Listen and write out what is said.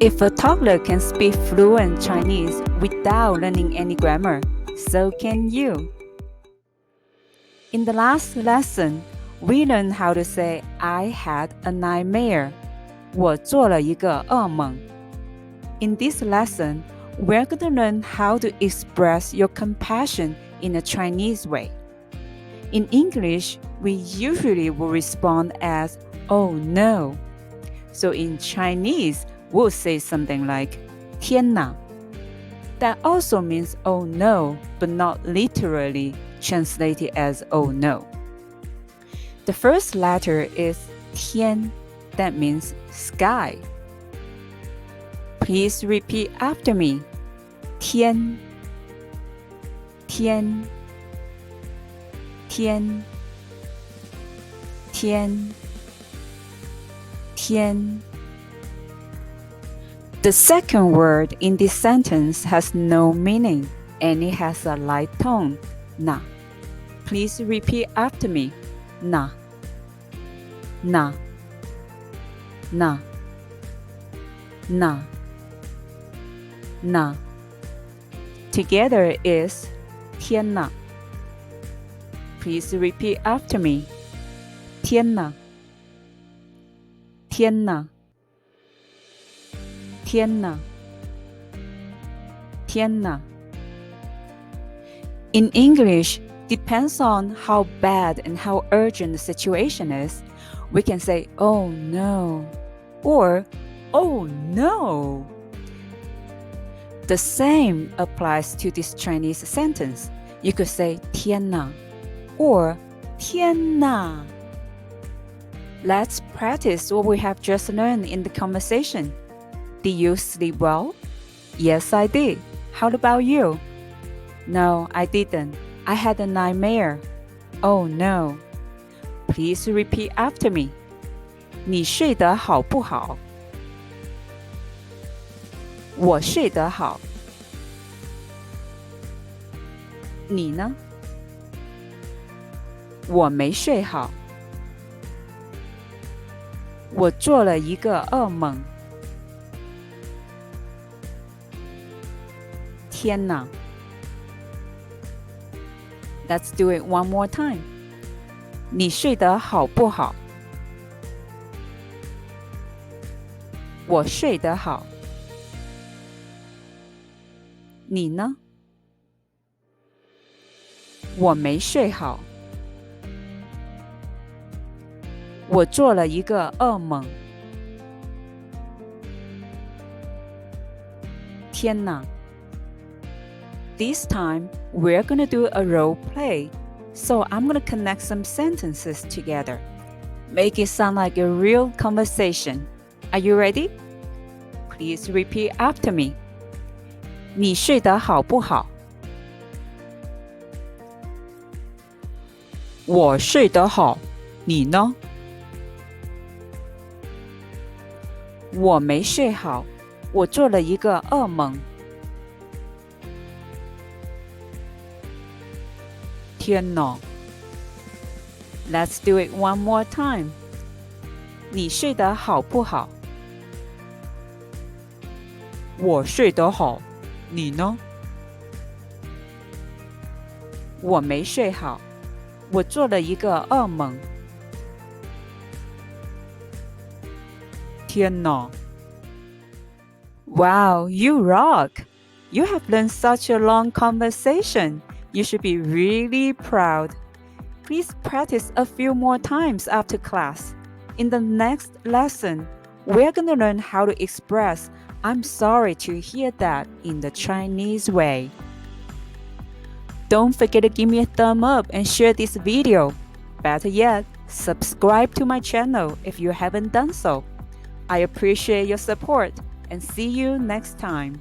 If a toddler can speak fluent Chinese without learning any grammar, so can you. In the last lesson, we learned how to say I had a nightmare. 我做了一个噩梦. In this lesson, we're going to learn how to express your compassion in a Chinese way. In English, we usually will respond as, oh no. So in Chinese, we'll say something like, 天哪. That also means oh no, but not literally translated as oh no. The first letter is 天, that means sky. Please repeat after me. 天, 天, 天, 天, 天. The second word in this sentence has no meaning and it has a light tone, na. Please repeat after me. Na, na, na, na, na. Together is 天哪. Please repeat after me. 天哪, 天哪, 天哪, 天哪. In English, depends on how bad and how urgent the situation is, we can say, oh no, or oh no. The same applies to this Chinese sentence. You could say 天哪 or 天哪. Let's practice what we have just learned in the conversation. Did you sleep well? Yes, I did. How about you? No, I didn't. I had a nightmare. Oh no. Please repeat after me. 你睡得好不好？我睡得好。你呢？我没睡好。我做了一个噩梦。天哪。Let's do it one more time. 你睡得好不好？我睡得好。你呢？我没睡好。我做了一个噩梦。天哪。This time, we're going to do a role play. So I'm going to connect some sentences together. Make it sound like a real conversation. Are you ready? Please repeat after me. 你睡得好不好？我睡得好，你呢？我没睡好，我做了一个噩梦。天哪 Let's do it one more time. 你睡得好不好？我睡得好，你呢？我没睡好，我做了一个噩梦。天哪 Wow, you rock! You have learned such a long conversation. You should be really proud. Please practice a few more times after class. In the next lesson, we're going to learn how to express I'm sorry to hear that in the Chinese way. Don't forget to give me a thumb up and share this video. Better yet, subscribe to my channel if you haven't done so. I appreciate your support and see you next time.